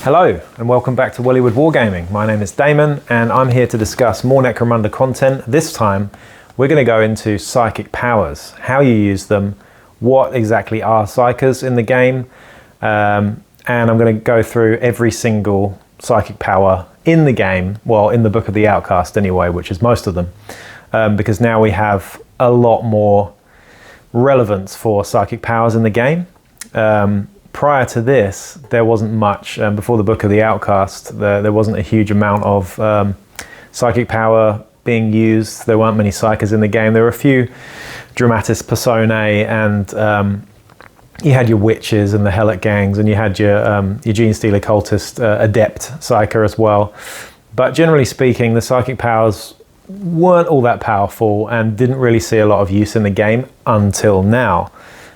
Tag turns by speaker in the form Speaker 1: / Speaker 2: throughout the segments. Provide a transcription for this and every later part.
Speaker 1: Hello and welcome back to Wellywood Wargaming. My name is Damon and I'm here to discuss more Necromunda content. This time we're going to go into psychic powers, how you use them, what exactly are psyches in the game, and I'm going to go through every single psychic power in the game, well in the Book of the Outcast anyway, which is most of them, because now we have a lot more relevance for psychic powers in the game. Prior to this, there wasn't much. Before the Book of the Outcast, there wasn't a huge amount of psychic power being used. There weren't many psyches in the game. There were a few Dramatis Personae, and you had your witches and the Helot gangs, and you had your Gene Stealer cultist adept psyker as well. But generally speaking, the psychic powers weren't all that powerful and didn't really see a lot of use in the game until now.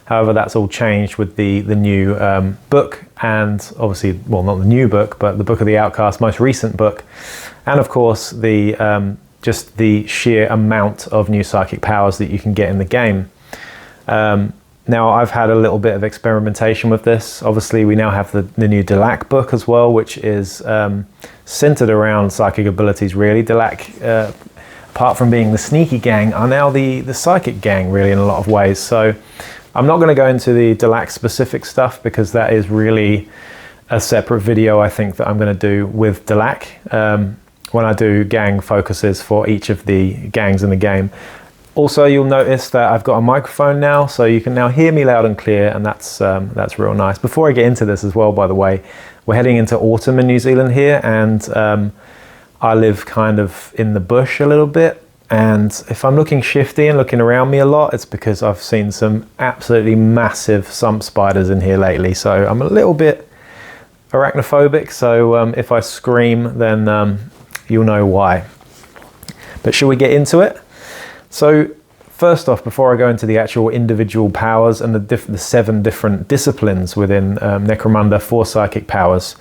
Speaker 1: However, that's all changed with the new book, and obviously, well, not the new book, but the Book of the Outcast, most recent book, and of course the just the sheer amount of new psychic powers that you can get in the game. Now, I've had a little bit of experimentation with this. Obviously, we now have the new Delac book as well, which is centered around psychic abilities. Really, Delac, apart from being the sneaky gang, are now the psychic gang, really, in a lot of ways. So I'm not going to go into the Delac specific stuff because that is really a separate video, I think, that I'm going to do with Delac when I do gang focuses for each of the gangs in the game. Also, you'll notice that I've got a microphone now, so you can now hear me loud and clear, and that's real nice. Before I get into this as well, by the way, we're heading into autumn in New Zealand here, and I live kind of in the bush a little bit. And if I'm looking shifty and looking around me a lot, it's because I've seen some absolutely massive sump spiders in here lately. So I'm a little bit arachnophobic. So if I scream, then you'll know why. But shall we get into it? So first off, before I go into the actual individual powers and the 7 different disciplines within Necromunda for psychic powers,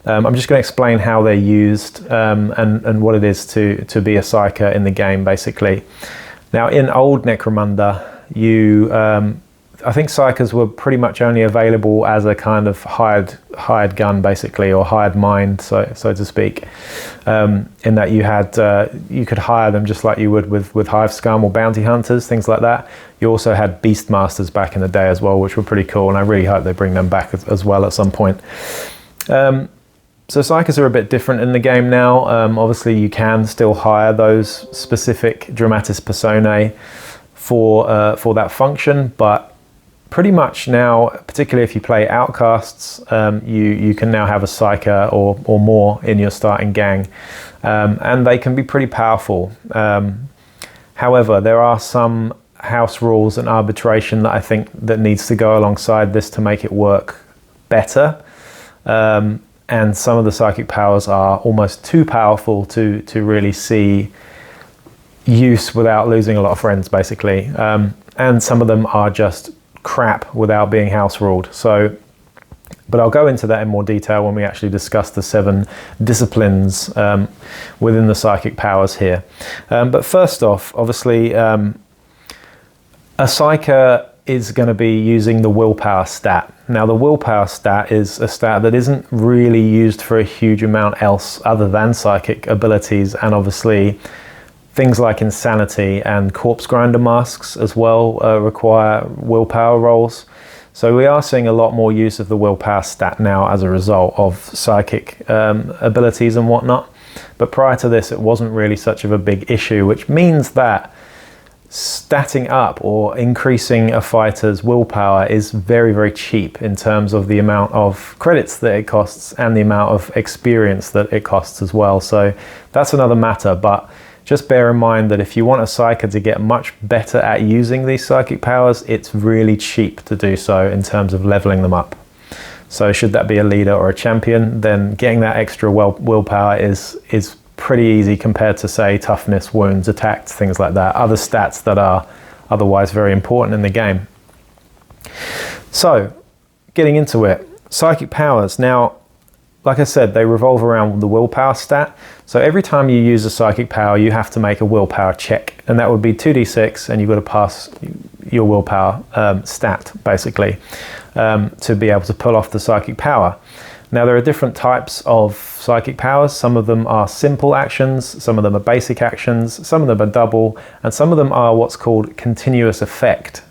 Speaker 1: I'm just going to explain how they're used and what it is to be a psyker in the game, basically. Now, in old Necromunda, I think psykers were pretty much only available as a kind of hired gun, basically, or hired mind, so to speak. In that you could hire them just like you would with hive scum or bounty hunters, things like that. You also had beastmasters back in the day as well, which were pretty cool, and I really hope they bring them back as well at some point. So psykers are a bit different in the game now. Obviously, you can still hire those specific Dramatis Personae for that function, but pretty much now, particularly if you play Outcasts, you can now have a psyker or more in your starting gang, and they can be pretty powerful. However, there are some house rules and arbitration that I think that needs to go alongside this to make it work better. And some of the psychic powers are almost too powerful to really see use without losing a lot of friends, basically. And some of them are just crap without being house ruled. So, but I'll go into that in more detail when we actually discuss the 7 disciplines within the psychic powers here. But first off, obviously, a psyker is going to be using the Willpower Stat. Now, the Willpower Stat is a stat that isn't really used for a huge amount else other than psychic abilities, and obviously things like Insanity and Corpse Grinder masks as well require willpower rolls. So we are seeing a lot more use of the Willpower Stat now as a result of psychic abilities and whatnot. But prior to this, it wasn't really such of a big issue, which means that statting up or increasing a fighter's willpower is very, very cheap in terms of the amount of credits that it costs and the amount of experience that it costs as well. So that's another matter, but just bear in mind that if you want a psyker to get much better at using these psychic powers, it's really cheap to do so in terms of leveling them up. So should that be a leader or a champion, then getting that extra willpower is pretty easy compared to, say, toughness, wounds, attacks, things like that, other stats that are otherwise very important in the game. So, getting into it, psychic powers. Now, like I said, they revolve around the willpower stat. So every time you use a psychic power, you have to make a willpower check, and that would be 2d6, and you've got to pass your willpower stat, basically, to be able to pull off the psychic power. Now there are different types of psychic powers. Some of them are simple actions, some of them are basic actions, some of them are double, and some of them are what's called continuous effect.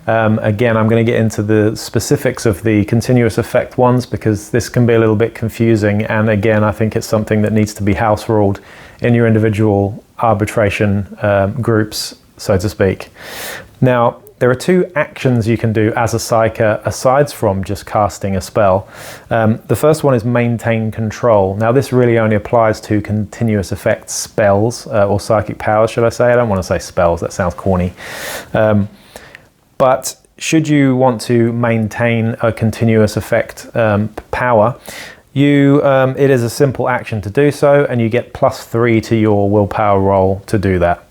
Speaker 1: Again, I'm going to get into the specifics of the continuous effect ones because this can be a little bit confusing, and again I think it's something that needs to be house ruled in your individual arbitration groups, so to speak. Now there are two actions you can do as a Psyker aside from just casting a spell. The first one is maintain control. Now this really only applies to continuous effect spells, or psychic powers should I say. I don't want to say spells, that sounds corny. But should you want to maintain a continuous effect power, it is a simple action to do so, and you get +3 to your willpower roll to do that.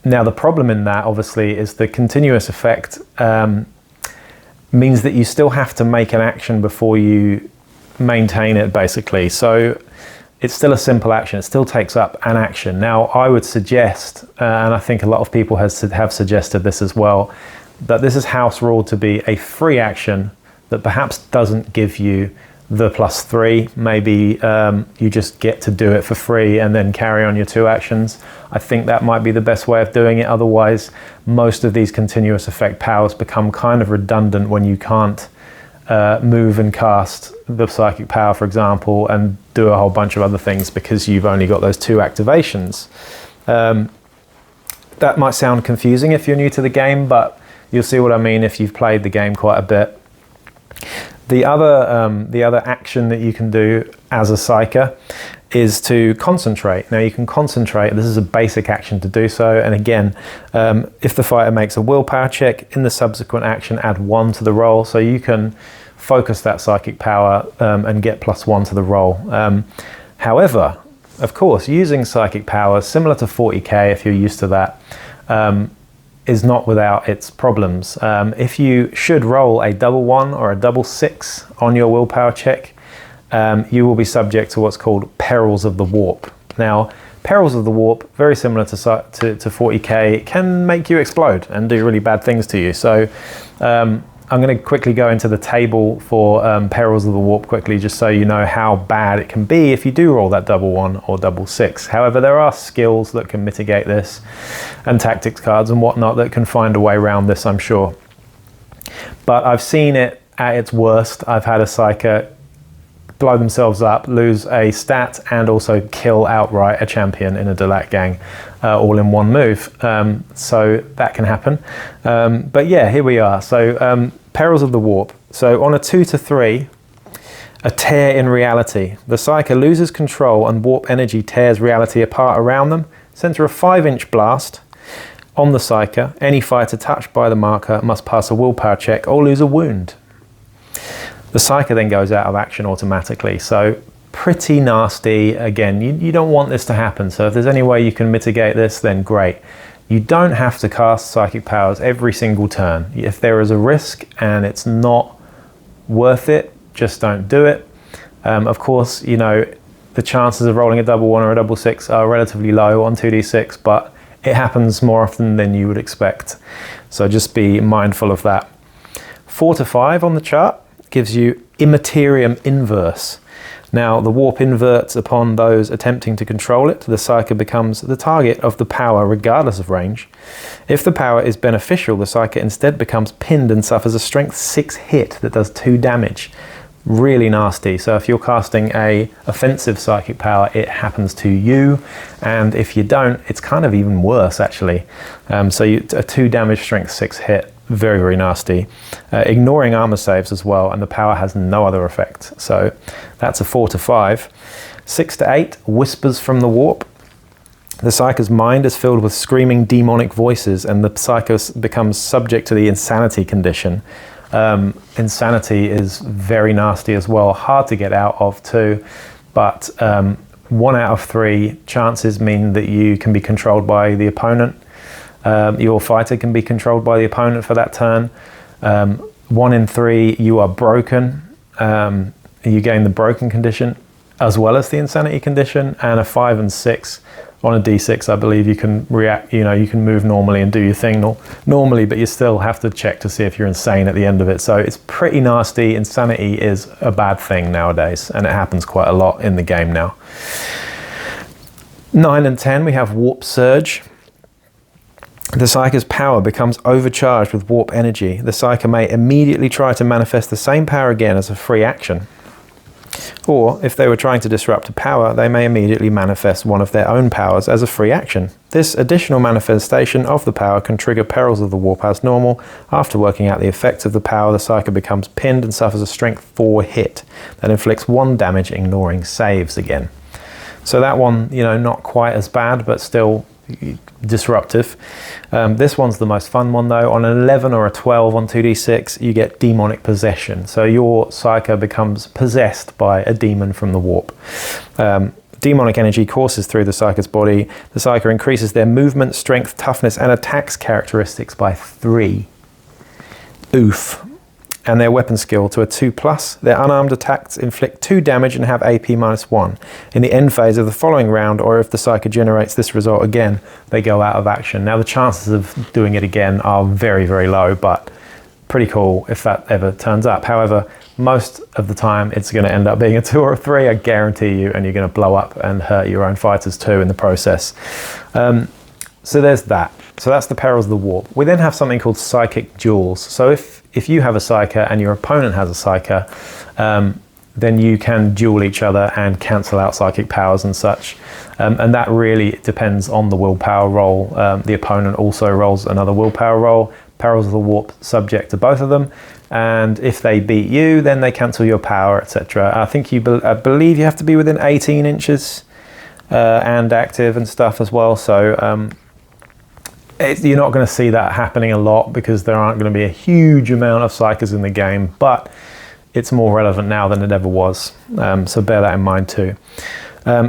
Speaker 1: Now the problem in that obviously is the continuous effect means that you still have to make an action before you maintain it basically. So it's still a simple action, it still takes up an action. Now I would suggest, and I think a lot of people have suggested this as well, that this is house ruled to be a free action that perhaps doesn't give you the +3. Maybe you just get to do it for free and then carry on your 2 actions. I think that might be the best way of doing it. Otherwise, most of these continuous effect powers become kind of redundant when you can't move and cast the psychic power, for example, and do a whole bunch of other things because you've only got those 2 activations. That might sound confusing if you're new to the game, but you'll see what I mean if you've played the game quite a bit. The other action that you can do as a Psyker is to concentrate. Now you can concentrate, this is a basic action to do so, and again, if the fighter makes a willpower check, in the subsequent action add 1 to the roll, so you can focus that psychic power and get +1 to the roll. However, of course, using psychic power, similar to 40k if you're used to that, is not without its problems. If you should roll a double 1 or a double 6 on your willpower check, you will be subject to what's called Perils of the Warp. Now, Perils of the Warp, very similar to 40k, can make you explode and do really bad things to you. So I'm going to quickly go into the table for Perils of the Warp quickly, just so you know how bad it can be if you do roll that double 1 or double 6. However, there are skills that can mitigate this, and tactics cards and whatnot that can find a way around this, I'm sure. But I've seen it at its worst. I've had a Psyker blow themselves up, lose a stat, and also kill outright a champion in a Delat gang, all in one move. So that can happen. But yeah, here we are. So Perils of the Warp. So on a 2 to 3, a tear in reality. The Psyker loses control and warp energy tears reality apart around them. Center a 5-inch blast on the Psyker. Any fighter touched by the marker must pass a willpower check or lose a wound. The Psyker then goes out of action automatically, so pretty nasty. Again, you don't want this to happen, so if there's any way you can mitigate this, then great. You don't have to cast psychic powers every single turn. If there is a risk and it's not worth it, just don't do it. Of course, you know, the chances of rolling a double 1 or a double 6 are relatively low on 2d6, but it happens more often than you would expect. So just be mindful of that. 4 to 5 on the chart gives you Immaterium Inverse. Now, the warp inverts upon those attempting to control it. The Psyker becomes the target of the power regardless of range. If the power is beneficial, the Psyker instead becomes pinned and suffers a strength 6 hit that does 2 damage. Really nasty. So if you're casting a offensive psychic power, it happens to you, and if you don't, it's kind of even worse actually. So a 2 damage strength 6 hit. Very, very nasty. Ignoring armor saves as well, and the power has no other effect. So that's a 4 to 5. 6 to 8, Whispers from the Warp. The Psyker's mind is filled with screaming demonic voices, and the Psyker becomes subject to the insanity condition. Insanity is very nasty as well, hard to get out of too, but 1 out of 3 chances mean that you can be controlled by the opponent. Your fighter can be controlled by the opponent for that turn. 1 in 3, you are broken. You gain the broken condition as well as the insanity condition, and a 5 and 6 On a D6, I believe you can react, you can move normally and do your thing normally, but you still have to check to see if you're insane at the end of it. So it's pretty nasty. Insanity is a bad thing nowadays, and it happens quite a lot in the game now. 9 and 10, we have Warp Surge. The Psyker's power becomes overcharged with warp energy. The Psyker may immediately try to manifest the same power again as a free action. Or, if they were trying to disrupt a power, they may immediately manifest one of their own powers as a free action. This additional manifestation of the power can trigger Perils of the Warp as normal. After working out the effects of the power, the Psyker becomes pinned and suffers a strength 4 hit that inflicts 1 damage, ignoring saves again. So that one, not quite as bad, but still disruptive. This one's the most fun one though. On an 11 or a 12 on 2d6, you get demonic possession. So your Psyker becomes possessed by a demon from the warp. Demonic energy courses through the Psyker's body. The Psyker increases their movement, strength, toughness, and attacks characteristics by 3. Oof. And their weapon skill to a 2+. Their unarmed attacks inflict 2 damage and have AP -1. In the end phase of the following round, or if the Psyker generates this result again, they go out of action. Now the chances of doing it again are very, very low, but pretty cool if that ever turns up. However, most of the time it's going to end up being a 2 or a 3, I guarantee you, and you're going to blow up and hurt your own fighters too in the process. So there's that. So that's the Perils of the Warp. We then have something called Psychic Duels. So if you have a Psyker and your opponent has a Psyker, then you can duel each other and cancel out psychic powers and such. And that really depends on the willpower roll. The opponent also rolls another willpower roll. Perils of the Warp subject to both of them. And if they beat you, then they cancel your power, etc. I think I believe you have to be within 18 inches and active and stuff as well. So you're not going to see that happening a lot because there aren't going to be a huge amount of Psykers in the game, but it's more relevant now than it ever was. So bear that in mind too.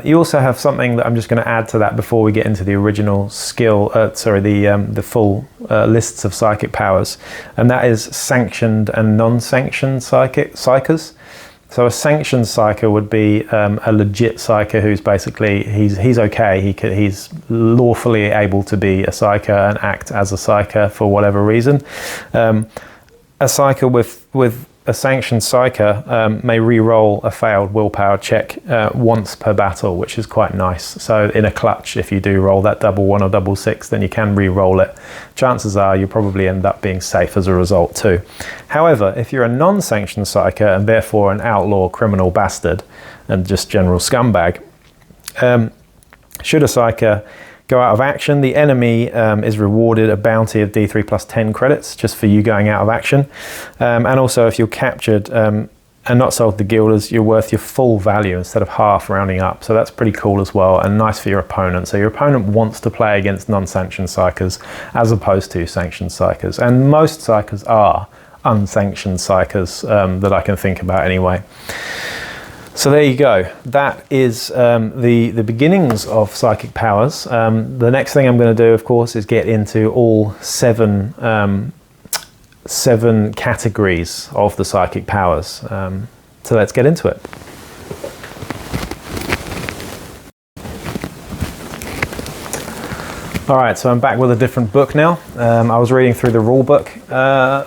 Speaker 1: You also have something that I'm just going to add to that before we get into the original skill, the full lists of psychic powers, and that is sanctioned and non-sanctioned psykers. So a sanctioned psyker would be a legit psyker who's basically, he's okay, he's lawfully able to be a psyker and act as a psyker for whatever reason. A psyker with a sanctioned psyker may re-roll a failed willpower check once per battle, which is quite nice. So in a clutch, if you do roll that double 1 or double 6, then you can re-roll it. Chances are you'll probably end up being safe as a result too. However, if you're a non-sanctioned psyker and therefore an outlaw, criminal bastard, and just general scumbag, should a psyker go out of action, the enemy is rewarded a bounty of D3 plus 10 credits just for you going out of action. And also if you're captured and not sold to guilders, you're worth your full value instead of half, rounding up. So that's pretty cool as well, and nice for your opponent. So your opponent wants to play against non-sanctioned psykers as opposed to sanctioned psykers. And most psykers are unsanctioned psykers that I can think about anyway. So there you go. That is the beginnings of psychic powers. The next thing I'm going to do, of course, is get into all seven categories of the psychic powers. So let's get into it. All right, so I'm back with a different book now. I was reading through the rule book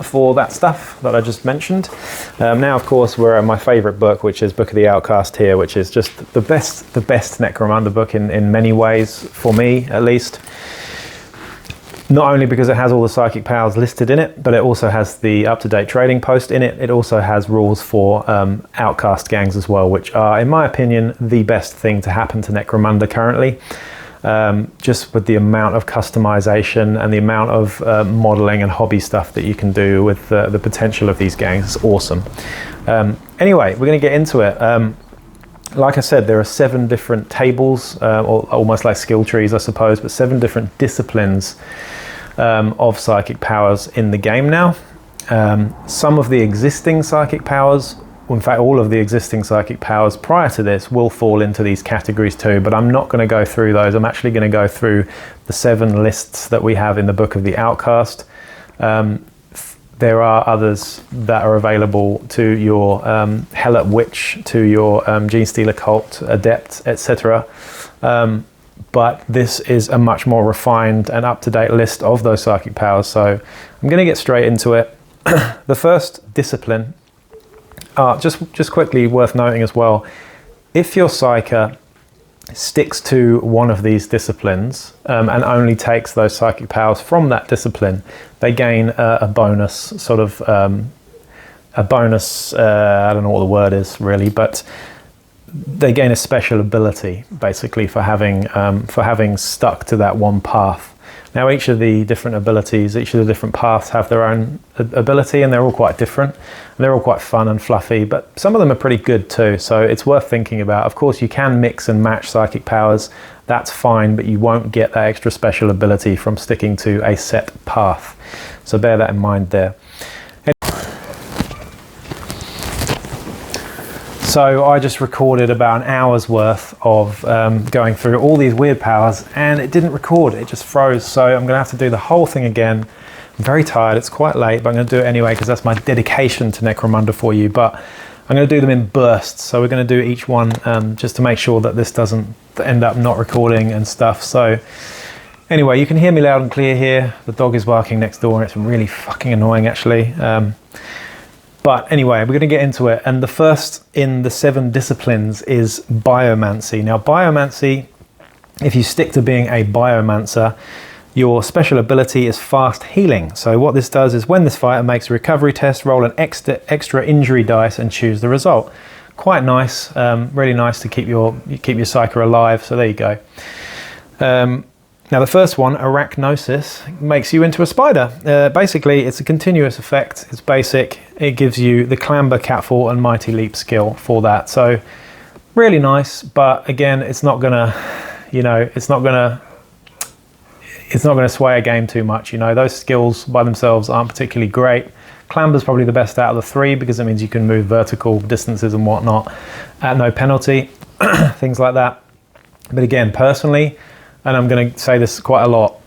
Speaker 1: for that stuff that I just mentioned. Now, of course, we're at my favorite book, which is Book of the Outcast here, which is just the best Necromunda book in many ways, for me at least. Not only because it has all the psychic powers listed in it, but it also has the up-to-date trading post in it. It also has rules for outcast gangs as well, which are, in my opinion, the best thing to happen to Necromunda currently. Just with the amount of customization and the amount of modeling and hobby stuff that you can do with the potential of these gangs, it's awesome. Anyway, we're going to get into it. Like I said, there are 7 different tables, or almost like skill trees, I suppose, but 7 different disciplines of psychic powers in the game now. Some of the existing psychic powers, in fact, all of the existing psychic powers prior to this will fall into these categories too, but I'm not going to go through those. I'm actually going to go through the 7 lists that we have in the Book of the Outcast. There are others that are available to your Helot Witch, to your Gene Stealer Cult, Adept, etc. but this is a much more refined and up-to-date list of those psychic powers, so I'm going to get straight into it. The first discipline, just quickly worth noting as well, if your Psyker sticks to one of these disciplines and only takes those psychic powers from that discipline, they gain a bonus, sort of I don't know what the word is really, but they gain a special ability basically for having stuck to that one path. Now each of the different abilities, each of the different paths have their own ability, and they're all quite different, and they're all quite fun and fluffy, but some of them are pretty good too, so it's worth thinking about. Of course you can mix and match psychic powers, that's fine, but you won't get that extra special ability from sticking to a set path, so bear that in mind there. So I just recorded about an hour's worth of going through all these weird powers, and it didn't record, it just froze. So I'm going to have to do the whole thing again. I'm very tired, it's quite late, but I'm going to do it anyway because that's my dedication to Necromunda for you. But I'm going to do them in bursts, so we're going to do each one just to make sure that this doesn't end up not recording and stuff. So anyway, you can hear me loud and clear here. The dog is barking next door and it's really fucking annoying actually. But anyway, we're going to get into it. And the first in the 7 disciplines is Biomancy. Now, Biomancy, if you stick to being a Biomancer, your special ability is fast healing. So what this does is when this fighter makes a recovery test, roll an extra injury dice and choose the result. Quite nice, really nice to keep your Psyker alive. So there you go. Now the first one, Arachnosis, makes you into a spider. Basically, it's a continuous effect. It's basic. It gives you the Clamber, Catfall, and Mighty Leap skill for that. So really nice, but again, it's not gonna, it's not gonna sway a game too much. Those skills by themselves aren't particularly great. Clamber's probably the best out of the 3 because it means you can move vertical distances and whatnot at no penalty, things like that. But again, personally, and I'm going to say this quite a lot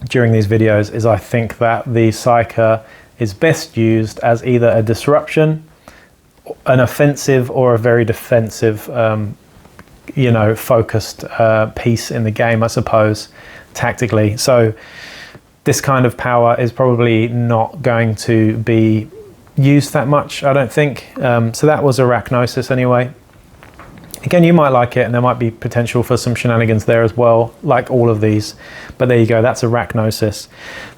Speaker 1: during these videos, is I think that the Psyker is best used as either a disruption, an offensive, or a very defensive, focused piece in the game, I suppose, tactically. So this kind of power is probably not going to be used that much, I don't think. So that was Arachnosis anyway. Again, you might like it, and there might be potential for some shenanigans there as well, like all of these. But there you go, that's Arachnosis.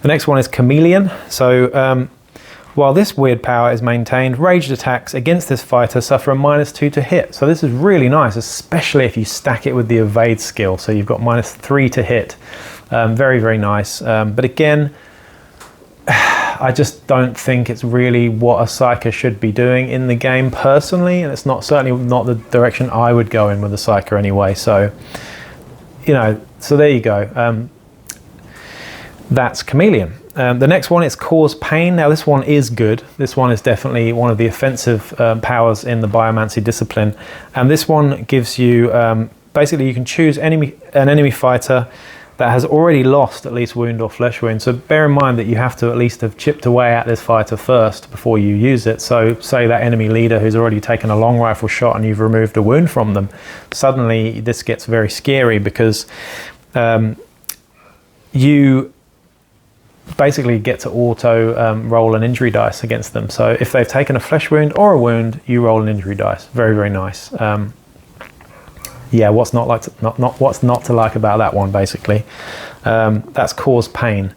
Speaker 1: The next one is Chameleon. So while this weird power is maintained, ranged attacks against this fighter suffer a -2 to hit. So this is really nice, especially if you stack it with the evade skill. So you've got -3 to hit. Very, very nice. But again, I just don't think it's really what a Psyker should be doing in the game personally, and it's certainly not the direction I would go in with a Psyker anyway. So, so there you go. That's Chameleon. The next one is Cause Pain. Now this one is good. This one is definitely one of the offensive powers in the Biomancy discipline, and this one gives you basically you can choose an enemy fighter that has already lost at least wound or flesh wound. So bear in mind that you have to at least have chipped away at this fighter first before you use it. So say that enemy leader who's already taken a long rifle shot and you've removed a wound from them, suddenly this gets very scary because you basically get to auto roll an injury dice against them. So if they've taken a flesh wound or a wound, you roll an injury dice. Very, very nice. Yeah, what's not to like about that one, basically. That's Cause Pain.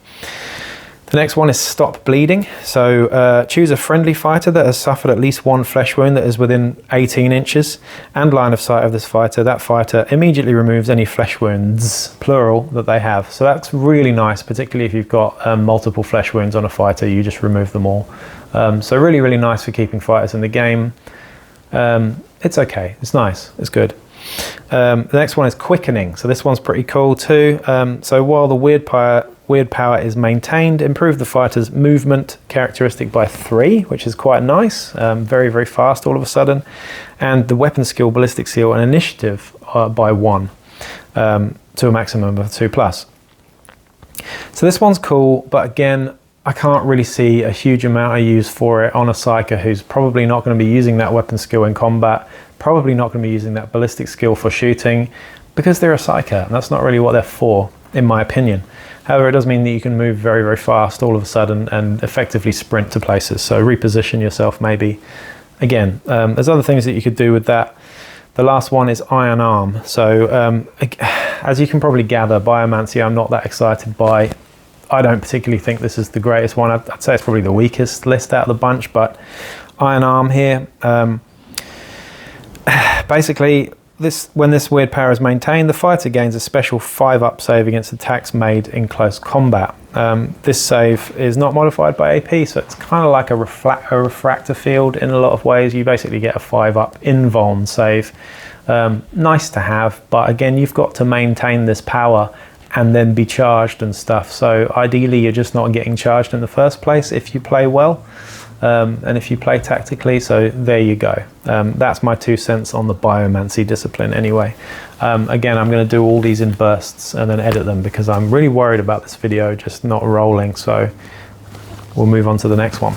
Speaker 1: The next one is Stop Bleeding. So choose a friendly fighter that has suffered at least 1 flesh wound that is within 18 inches and line of sight of this fighter. That fighter immediately removes any flesh wounds, plural, that they have. So that's really nice, particularly if you've got multiple flesh wounds on a fighter, you just remove them all. So really, really nice for keeping fighters in the game. It's okay, it's nice, it's good. The next one is Quickening. So this one's pretty cool too. So while the weird power is maintained, improve the fighter's movement characteristic by 3, which is quite nice. Very, very fast all of a sudden. And the weapon skill, ballistic skill, and initiative by 1 to a maximum of 2+. So this one's cool, but again, I can't really see a huge amount of use for it on a Psyker who's probably not going to be using that weapon skill in combat, probably not going to be using that ballistic skill for shooting, because they're a Psyker, and that's not really what they're for, in my opinion. However, it does mean that you can move very, very fast all of a sudden and effectively sprint to places. So reposition yourself maybe. Again, there's other things that you could do with that. The last one is Iron Arm. So as you can probably gather, Biomancy I'm not that excited by. I don't particularly think this is the greatest one. I'd say it's probably the weakest list out of the bunch, but Iron Arm here, basically, when this weird power is maintained, the fighter gains a special 5-up save against attacks made in close combat. This save is not modified by AP, so it's kind of like a refractor field in a lot of ways. You basically get a 5-up invuln save. Nice to have, but again, you've got to maintain this power and then be charged and stuff. So ideally, you're just not getting charged in the first place if you play well. And if you play tactically, so there you go. That's my 2 cents on the Biomancy discipline anyway. Again, I'm going to do all these in bursts and then edit them because I'm really worried about this video just not rolling, so we'll move on to the next one.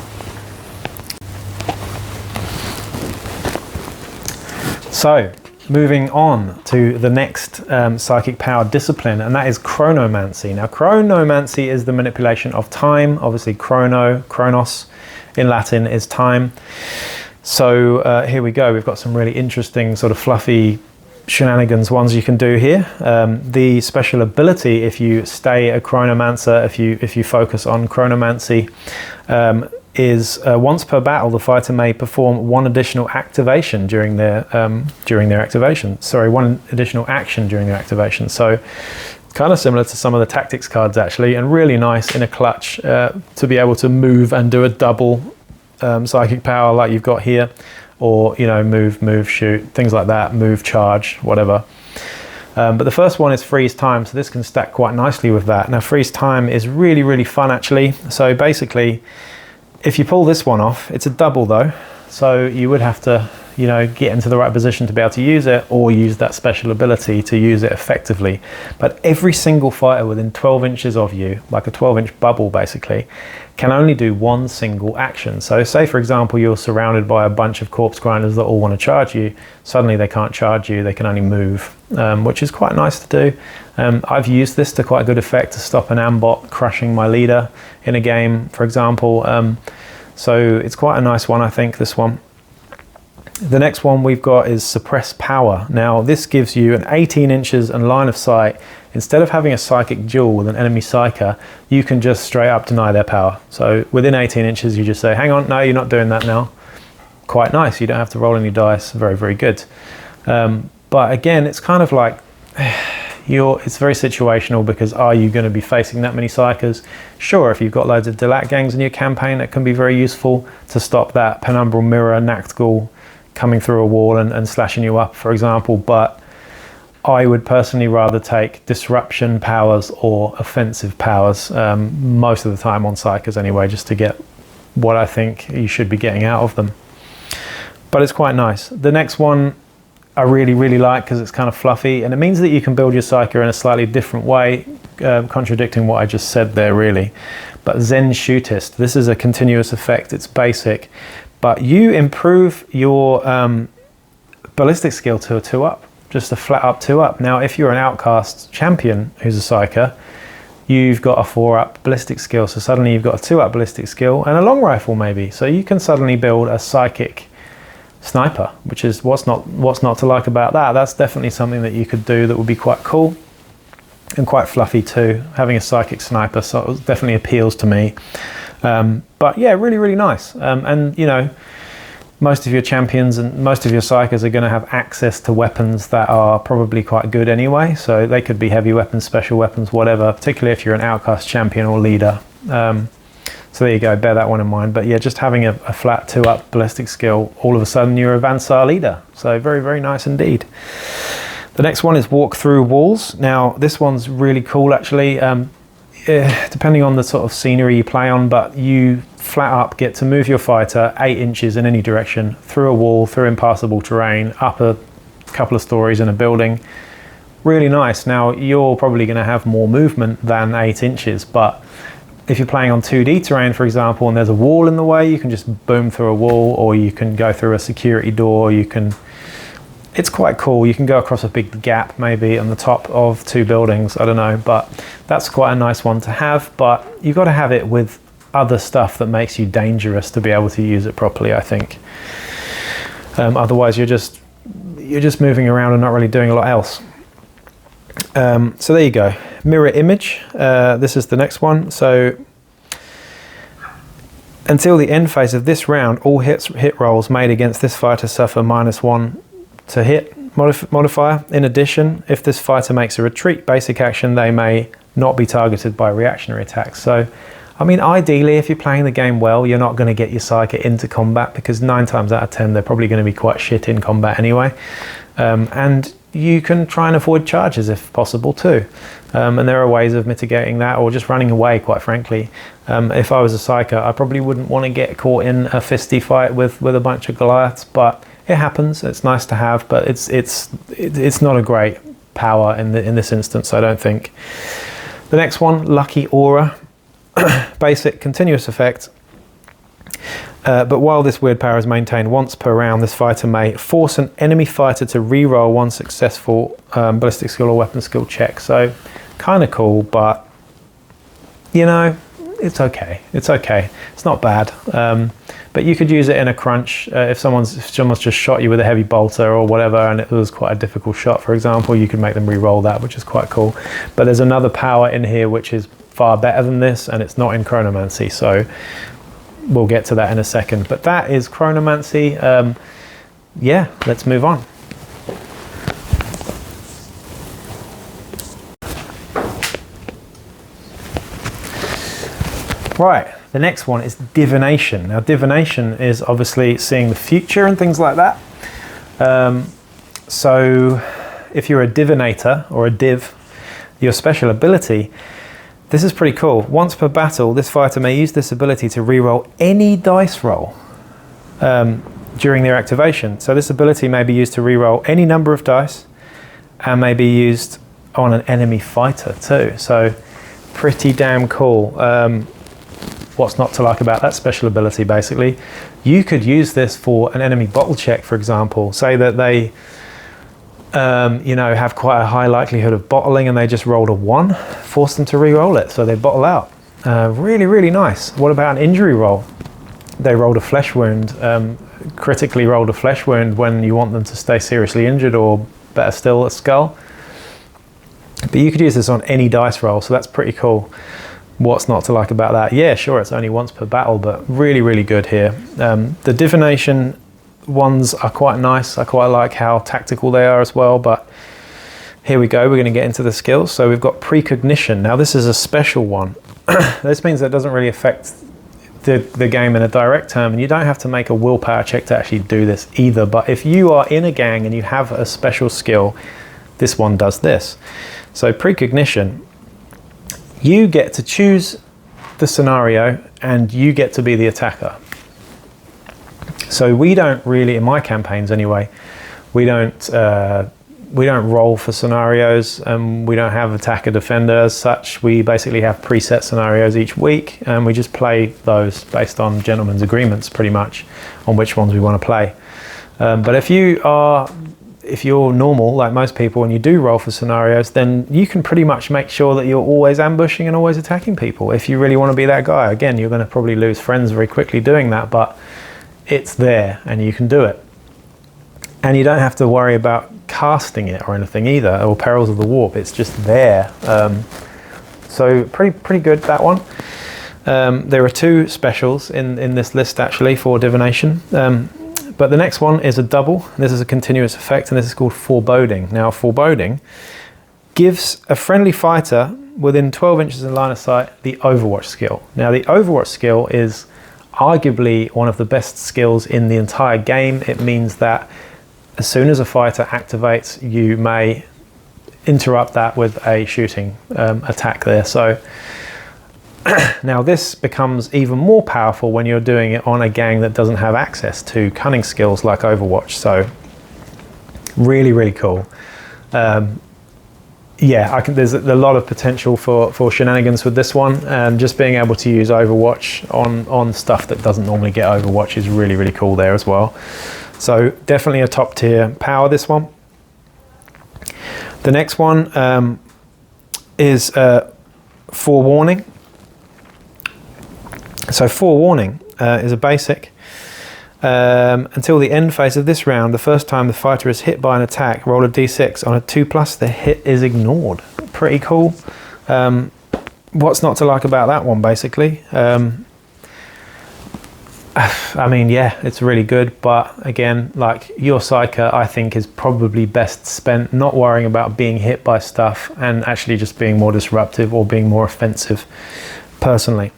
Speaker 1: So, moving on to the next psychic power discipline, and that is Chronomancy. Now, Chronomancy is the manipulation of time, obviously chronos, in Latin is time. So here we go. We've got some really interesting sort of fluffy shenanigans ones you can do here. The special ability, if you stay a Chronomancer, if you focus on Chronomancy, is once per battle, the fighter may perform one additional activation during their activation. Sorry, one additional action during their activation. So kind of similar to some of the tactics cards actually, and really nice in a clutch to be able to move and do a double psychic power like you've got here, or move, shoot, things like that, move, charge, whatever. But the first one is freeze time, so this can stack quite nicely with that. Now freeze time is really, really fun actually. So basically, if you pull this one off, it's a double though, so you would have to get into the right position to be able to use it, or use that special ability to use it effectively. But every single fighter within 12 inches of you, like a 12-inch bubble basically, can only do one single action. So say for example you're surrounded by a bunch of corpse grinders that all want to charge you, suddenly they can't charge you, they can only move, which is quite nice to do. I've used this to quite good effect to stop an ambot crushing my leader in a game, for example. So it's quite a nice one, I think, this one. The next one we've got is Suppress Power. Now this gives you an 18 inches and line of sight. Instead of having a psychic duel with an enemy psyker, you can just straight up deny their power. So within 18 inches you just say, hang on, no, you're not doing that now. Quite nice, you don't have to roll any dice, very, very good. But again, it's kind of like, it's very situational, because are you going to be facing that many psychers? Sure, if you've got loads of Delat gangs in your campaign, it can be very useful to stop that Penumbral Mirror Nactgul coming through a wall and slashing you up, for example. But I would personally rather take disruption powers or offensive powers most of the time on psychers anyway, just to get what I think you should be getting out of them. But it's quite nice. The next one I really, really like because it's kind of fluffy, and it means that you can build your psyker in a slightly different way, contradicting what I just said there really. But Zen Shootist, this is a continuous effect, it's basic, but you improve your ballistic skill to a 2-up, just a flat up 2-up. Now if you're an Outcast champion who's a psyker, you've got a 4-up ballistic skill, so suddenly you've got a 2-up ballistic skill and a long rifle maybe, so you can suddenly build a psychic sniper, which is what's not to like about that. That's definitely something that you could do that would be quite cool and quite fluffy too. Having a psychic sniper so it definitely appeals to me. But yeah, really, really nice. And most of your champions and most of your psychers are going to have access to weapons that are probably quite good anyway, so they could be heavy weapons, special weapons, whatever, particularly if you're an Outcast champion or leader. So there you go, bear that one in mind. But yeah, just having a flat 2-up ballistic skill, all of a sudden you're a Vansar leader. So very, very nice indeed. The next one is Walk Through Walls. Now this one's really cool actually, depending on the sort of scenery you play on, but you flat up get to move your fighter 8 inches in any direction, through a wall, through impassable terrain, up a couple of stories in a building. Really nice. Now you're probably going to have more movement than 8 inches, but if you're playing on 2D terrain, for example, and there's a wall in the way, you can just boom through a wall, or you can go through a security door, you can it's quite cool. You can go across a big gap maybe on the top of 2 buildings, I don't know, but that's quite a nice one to have, but you've got to have it with other stuff that makes you dangerous to be able to use it properly, I think. Otherwise you're just moving around and not really doing a lot else. So there you go. Mirror image, this is the next one. So until the end phase of this round, all hit rolls made against this fighter suffer -1 to hit modifier. In addition, if this fighter makes a retreat basic action, they may not be targeted by reactionary attacks. So, I mean, ideally, if you're playing the game well, you're not going to get your Psyche into combat, because 9 times out of 10, they're probably going to be quite shit in combat anyway. And you can try and avoid charges if possible too. And there are ways of mitigating that, or just running away, quite frankly. If I was a Psycho, I probably wouldn't want to get caught in a fisty fight with a bunch of Goliaths, but it happens. It's nice to have, but it's not a great power in this instance, I don't think. The next one, Lucky Aura. Basic, continuous effect. But while this weird power is maintained once per round, this fighter may force an enemy fighter to re-roll 1 successful ballistic skill or weapon skill check. So, kind of cool, but, you know, it's okay. It's okay. It's not bad. But you could use it in a crunch. If someone's just shot you with a heavy bolter or whatever, and it was quite a difficult shot, for example, you could make them re-roll that, which is quite cool. But there's another power in here which is far better than this, and it's not in Chronomancy, so we'll get to that in a second. But that is Chronomancy. Yeah, let's move on. Right, the next one is Divination. Now, Divination is obviously seeing the future and things like that. So if you're a Divinator or a Div, your special ability, this is pretty cool. Once per battle, this fighter may use this ability to reroll any dice roll during their activation. So this ability may be used to reroll any number of dice, and may be used on an enemy fighter too. So pretty damn cool. What's not to like about that special ability, basically? You could use this for an enemy bottle check, for example. Say that they you know, have quite a high likelihood of bottling and they just rolled a 1, force them to re-roll it, so they bottle out. Really, really nice. What about an injury roll? They rolled a flesh wound, critically rolled a flesh wound when you want them to stay seriously injured, or better still, a skull. But you could use this on any dice roll, so that's pretty cool. What's not to like about that? Yeah, sure, it's only once per battle, but really, really good here. The Divination ones are quite nice. I quite like how tactical they are as well, but here we go. We're going to get into the skills. So we've got Precognition. Now this is a special one. This means that it doesn't really affect the game in a direct term, and you don't have to make a willpower check to actually do this either. But if you are in a gang and you have a special skill, this one does this. So Precognition, you get to choose the scenario and you get to be the attacker. So we don't really, in my campaigns anyway, we don't roll for scenarios, and we don't have attacker defender as such. We basically have preset scenarios each week, and we just play those based on gentlemen's agreements, pretty much, on which ones we want to play. But if you're normal, like most people, and you do roll for scenarios, then you can pretty much make sure that you're always ambushing and always attacking people. If you really want to be that guy, again, you're going to probably lose friends very quickly doing that, but it's there and you can do it. And you don't have to worry about casting it or anything either, or Perils of the Warp. It's just there. So pretty good, that one. There are 2 specials in this list actually for Divination. But the next one is a double. This is a continuous effect, and this is called Foreboding. Now, Foreboding gives a friendly fighter within 12 inches in line of sight the Overwatch skill. Now, the Overwatch skill is arguably one of the best skills in the entire game. It means that as soon as a fighter activates, you may interrupt that with a shooting attack there. So now this becomes even more powerful when you're doing it on a gang that doesn't have access to cunning skills like Overwatch. So really, really cool. Yeah, there's a lot of potential for shenanigans with this one, and just being able to use Overwatch on stuff that doesn't normally get Overwatch is really, really cool there as well. So definitely a top tier power, this one. The next one is Forewarning. So Forewarning is a basic. Until the end phase of this round, the first time the fighter is hit by an attack, roll a d6. On a 2+, the hit is ignored. Pretty cool. What's not to like about that one, basically? I mean, yeah, it's really good, but again, like, your Psyker, I think, is probably best spent not worrying about being hit by stuff and actually just being more disruptive or being more offensive, personally.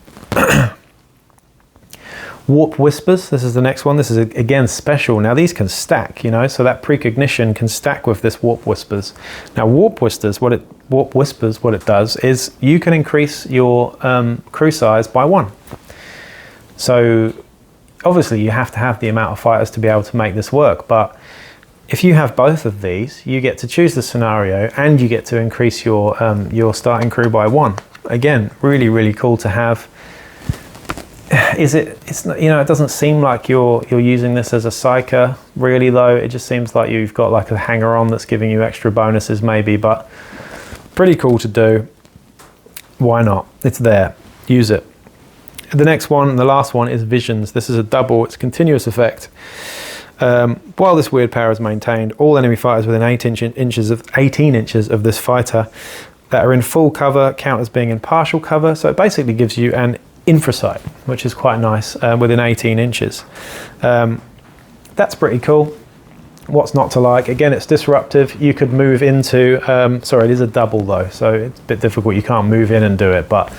Speaker 1: Warp Whispers, this is the next one. This is, again, special. Now, these can stack, you know, so that Precognition can stack with this Warp Whispers. Now, Warp Whispers, what it does is you can increase your crew size by 1. So, obviously, you have to have the amount of fighters to be able to make this work, but if you have both of these, you get to choose the scenario and you get to increase your starting crew by 1. Again, really, really cool to have. It's not, you know, it doesn't seem like you're using this as a psyker, really, though. It just seems like you've got like a hanger on that's giving you extra bonuses, maybe, but pretty cool to do. Why not? It's there. Use it. The next one, the last one, is Visions. This is a double. It's a continuous effect. While this weird power is maintained, all enemy fighters within 18 inches of this fighter that are in full cover count as being in partial cover. So it basically gives you an infrasight, which is quite nice, within 18 inches. That's pretty cool. What's not to like? Again, it's disruptive. You could move into, sorry, it is a double though, so it's a bit difficult. You can't move in and do it, but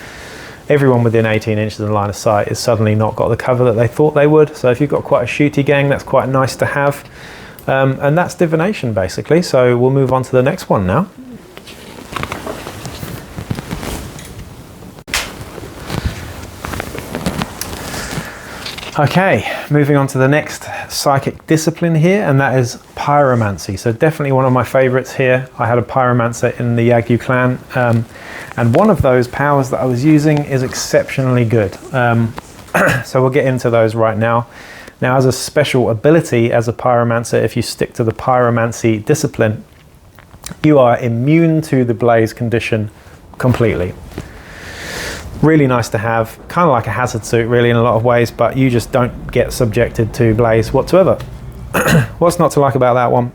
Speaker 1: everyone within 18 inches of line of sight is suddenly not got the cover that they thought they would. So if you've got quite a shooty gang, that's quite nice to have. And that's Divination, basically. So we'll move on to the next one now. Okay, moving on to the next psychic discipline here, and that is Pyromancy. So definitely one of my favorites here. I had a Pyromancer in the Yagyu clan, and one of those powers that I was using is exceptionally good. So we'll get into those right now. Now, as a special ability as a Pyromancer, if you stick to the Pyromancy discipline, you are immune to the blaze condition completely. Really nice to have, kind of like a hazard suit really in a lot of ways, but you just don't get subjected to blaze whatsoever. What's not to like about that one?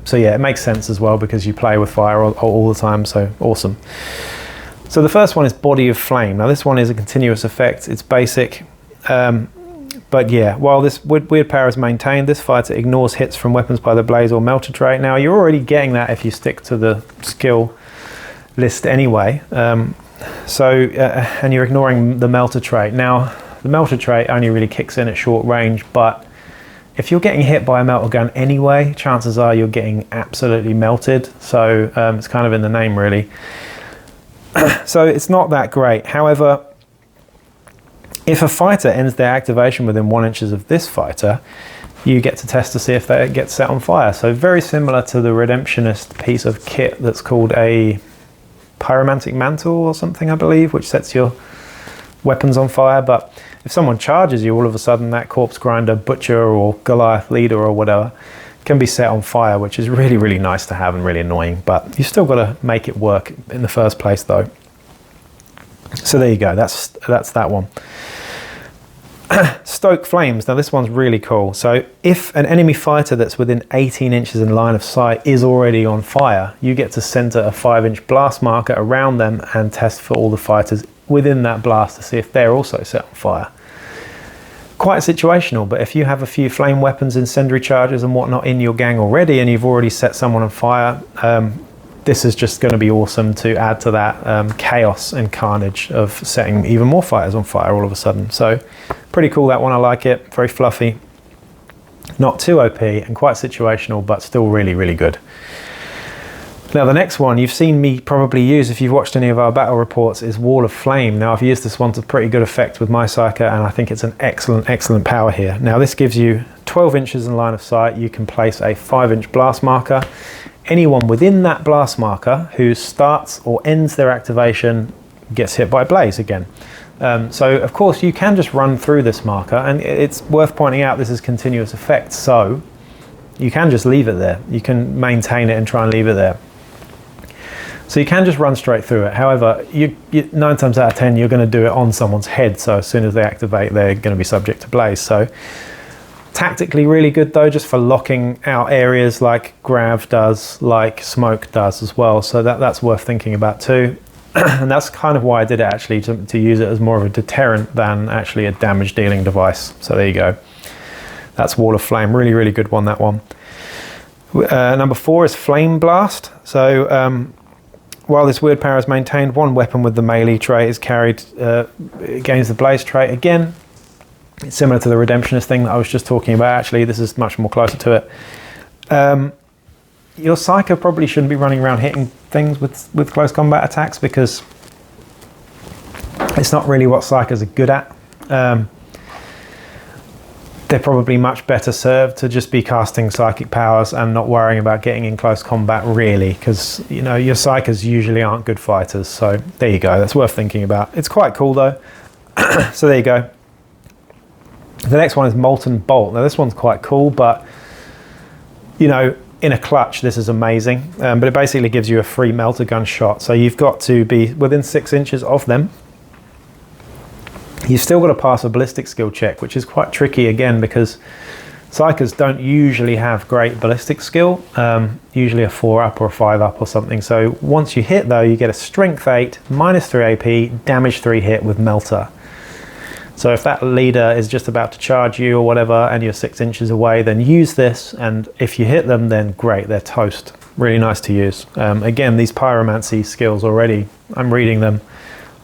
Speaker 1: So yeah, it makes sense as well because you play with fire all the time, so awesome. So the first one is Body of Flame. Now this one is a continuous effect, it's basic, but yeah, while this weird power is maintained, this fighter ignores hits from weapons by the blaze or melter trait. Now you're already getting that if you stick to the skill list anyway, and you're ignoring the melter trait. Now the melter trait only really kicks in at short range, but if you're getting hit by a melter gun anyway, chances are you're getting absolutely melted, so it's kind of in the name really. So it's not that great. However, if a fighter ends their activation within 1 inch of this fighter, you get to test to see if they get set on fire. So very similar to the Redemptionist piece of kit that's called a Pyromantic Mantle or something, I believe, which sets your weapons on fire. But if someone charges you, all of a sudden that Corpse Grinder, Butcher or Goliath Leader or whatever can be set on fire, which is really, really nice to have and really annoying. But you still got to make it work in the first place though. So there you go, that's that one. Stoke Flames. Now this one's really cool. So if an enemy fighter that's within 18 inches in line of sight is already on fire, you get to center a 5-inch blast marker around them and test for all the fighters within that blast to see if they're also set on fire. Quite situational, but if you have a few flame weapons, incendiary charges and whatnot in your gang already, and you've already set someone on fire, this is just going to be awesome to add to that chaos and carnage of setting even more fighters on fire all of a sudden. So pretty cool, that one. I like it. Very fluffy, not too OP, and quite situational, but still really, really good. Now the next one you've seen me probably use if you've watched any of our battle reports is Wall of Flame. Now I've used this one to pretty good effect with my Psyker, and I think it's an excellent power here. Now this gives you 12 inches in line of sight. You can place a 5-inch blast marker. Anyone within that blast marker who starts or ends their activation gets hit by blaze again. So of course you can just run through this marker, and it's worth pointing out this is continuous effect, so you can just leave it there. You can maintain it and try and leave it there. So you can just run straight through it. However, 9 times out of 10 you're going to do it on someone's head, so as soon as they activate they're going to be subject to blaze. So tactically really good though, just for locking out areas like Grav does, like Smoke does as well, so that's worth thinking about too. And that's kind of why I did it actually, to use it as more of a deterrent than actually a damage dealing device. So there you go. That's Wall of Flame, really, really good one, that one. Number 4 is Flame Blast. So while this weird power is maintained, one weapon with the melee trait is carried against the blaze trait. Again, it's similar to the Redemptionist thing that I was just talking about. Actually, this is much more closer to it. Your Psycho probably shouldn't be running around hitting things with close combat attacks, because it's not really what Psychos are good at. They're probably much better served to just be casting psychic powers and not worrying about getting in close combat, really, because you know your Psychos usually aren't good fighters. So there you go, that's worth thinking about. It's quite cool though. So there you go. The next one is Molten Bolt. Now this one's quite cool, but you know, in a clutch this is amazing, but it basically gives you a free melter gun shot. So you've got to be within 6 inches of them. You've still got to pass a ballistic skill check, which is quite tricky again, because Psychos don't usually have great ballistic skill, usually a 4 up or a 5 up or something. So once you hit though, you get a strength 8, -3 AP, damage 3 hit with melter. So if that leader is just about to charge you or whatever and you're 6 inches away, then use this, and if you hit them, then great, they're toast. Really nice to use. Again, these Pyromancy skills already, I'm reading them,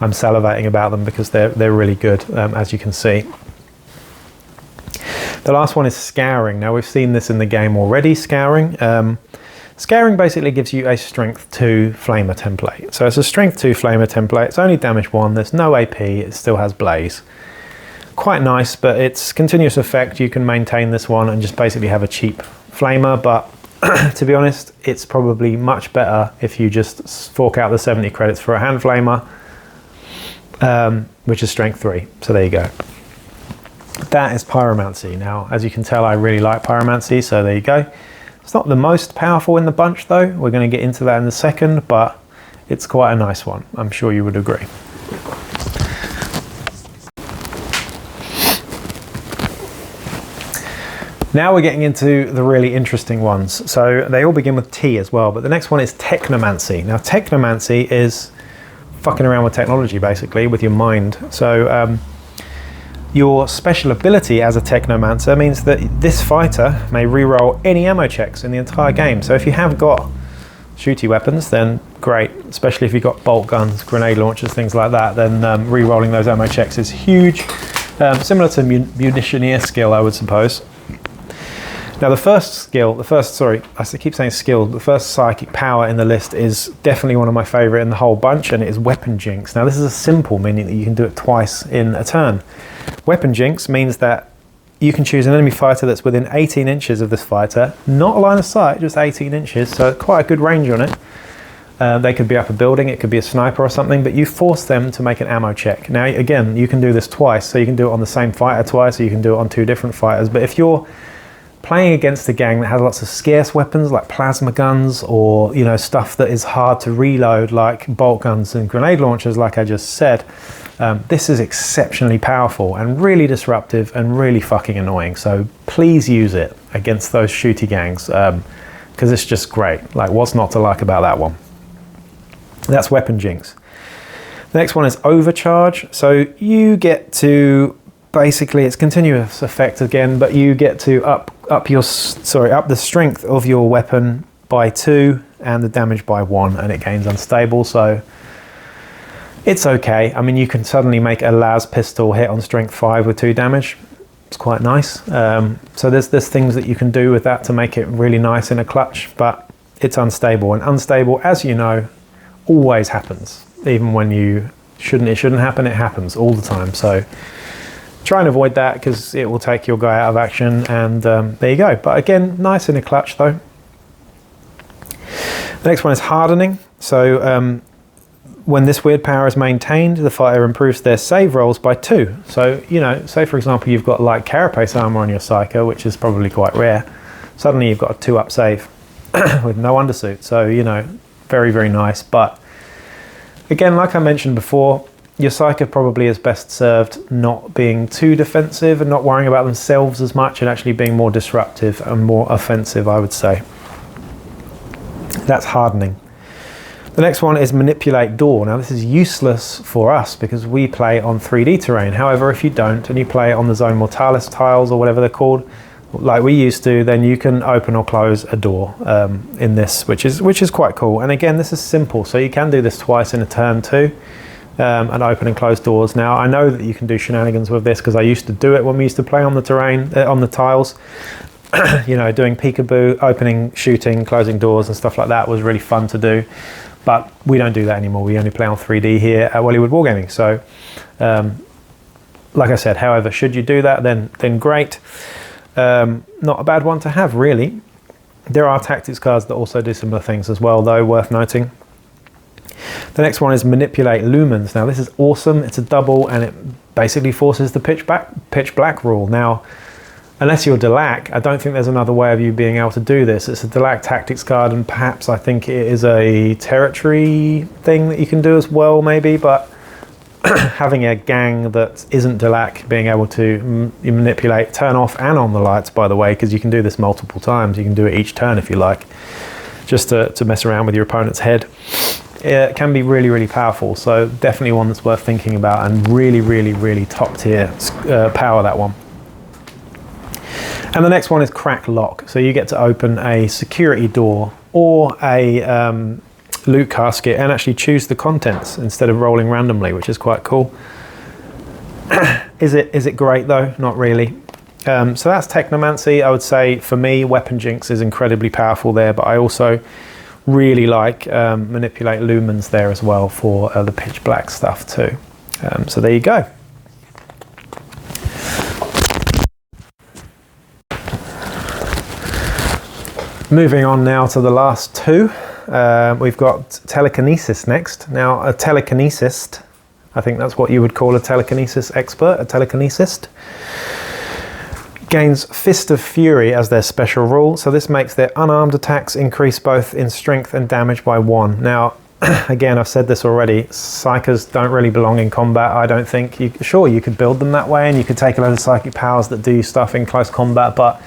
Speaker 1: I'm salivating about them because they're really good, as you can see. The last one is Scouring. Now we've seen this in the game already, Scouring. Scouring basically gives you a Strength 2 Flamer template. So it's a Strength 2 Flamer template, it's only damage 1, there's no AP, it still has Blaze. Quite nice, but it's continuous effect. You can maintain this one and just basically have a cheap Flamer, but to be honest, it's probably much better if you just fork out the 70 credits for a Hand Flamer, which is Strength 3. So there you go. That is Pyromancy. Now, as you can tell, I really like Pyromancy, so there you go. It's not the most powerful in the bunch though. We're going to get into that in a second, but it's quite a nice one. I'm sure you would agree. Now we're getting into the really interesting ones. So they all begin with T as well, but the next one is Technomancy. Now Technomancy is fucking around with technology, basically, with your mind. So your special ability as a Technomancer means that this fighter may reroll any ammo checks in the entire game. So if you have got shooty weapons, then great, especially if you've got bolt guns, grenade launchers, things like that, then re-rolling those ammo checks is huge. Similar to Munitioneer skill, I would suppose. Now the first skill, I keep saying skill, the first psychic power in the list is definitely one of my favourite in the whole bunch, and it is Weapon Jinx. Now this is a simple, meaning that you can do it twice in a turn. Weapon Jinx means that you can choose an enemy fighter that's within 18 inches of this fighter, not a line of sight, just 18 inches, so quite a good range on it. They could be up a building, it could be a sniper or something, but you force them to make an ammo check. Now again, you can do this twice, so you can do it on the same fighter twice, or you can do it on 2 different fighters, but if you're playing against a gang that has lots of scarce weapons like plasma guns, or you know, stuff that is hard to reload like bolt guns and grenade launchers, like I just said, this is exceptionally powerful and really disruptive and really fucking annoying. So please use it against those shooty gangs, because it's just great. Like, what's not to like about that one? That's Weapon Jinx. The next one is Overcharge. So you get to, basically it's continuous effect again, but you get to up the strength of your weapon by 2 and the damage by 1, and it gains unstable, so it's okay. I mean, you can suddenly make a las pistol hit on strength 5 with 2 damage. It's quite nice. So there's things that you can do with that to make it really nice in a clutch, but it's unstable, and unstable, as you know, always happens. Even when it shouldn't happen, it happens all the time. So try and avoid that, because it will take your guy out of action, and there you go. But again, nice in a clutch though. The next one is Hardening. So When this weird power is maintained, the fighter improves their save rolls by 2. So, you know, say for example you've got like carapace armor on your Psycho, which is probably quite rare. Suddenly you've got a 2-up save with no undersuit. So, you know, very, very nice. But again, like I mentioned before, your Psycho probably is best served not being too defensive and not worrying about themselves as much, and actually being more disruptive and more offensive, I would say. That's Hardening. The next one is Manipulate Door. Now this is useless for us because we play on 3D terrain. However, if you don't and you play on the Zone Mortalis tiles or whatever they're called, like we used to, then you can open or close a door in this, which is quite cool. And again, this is simple, so you can do this twice in a turn too, and open and close doors. Now I know that you can do shenanigans with this because I used to do it when we used to play on the terrain, on the tiles. You know, doing peekaboo, opening, shooting, closing doors and stuff like that was really fun to do. But we don't do that anymore. We only play on 3D here at Wellywood Wargaming. So, like I said, however, should you do that, then great. Not a bad one to have, really. There are tactics cards that also do similar things as well, though, worth noting. The next one is Manipulate Lumens. Now, this is awesome. It's a double, and it basically forces the pitch black rule. Now, unless you're Delac, I don't think there's another way of you being able to do this. It's a Delac tactics card, and perhaps I think it is a territory thing that you can do as well, maybe, but having a gang that isn't Delac, being able to manipulate, turn off and on the lights, by the way, because you can do this multiple times. You can do it each turn if you like, just to mess around with your opponent's head. It can be really, really powerful, so definitely one that's worth thinking about, and really, really, really top tier power, that one. And the next one is Crack Lock. So you get to open a security door or a loot casket and actually choose the contents instead of rolling randomly, which is quite cool. Is it great though? Not really. So that's Technomancy. I would say for me, Weapon Jinx is incredibly powerful there, but I also really like Manipulate Lumens there as well for the pitch black stuff too. So there you go. Moving on now to the last two, we've got Telekinesis next. Now, a telekinesist, I think that's what you would call a telekinesis expert, a telekinesist, gains Fist of Fury as their special rule. So this makes their unarmed attacks increase both in strength and damage by 1. Now, again, I've said this already, Psychers don't really belong in combat, I don't think. Sure, you could build them that way and you could take a load of psychic powers that do stuff in close combat, but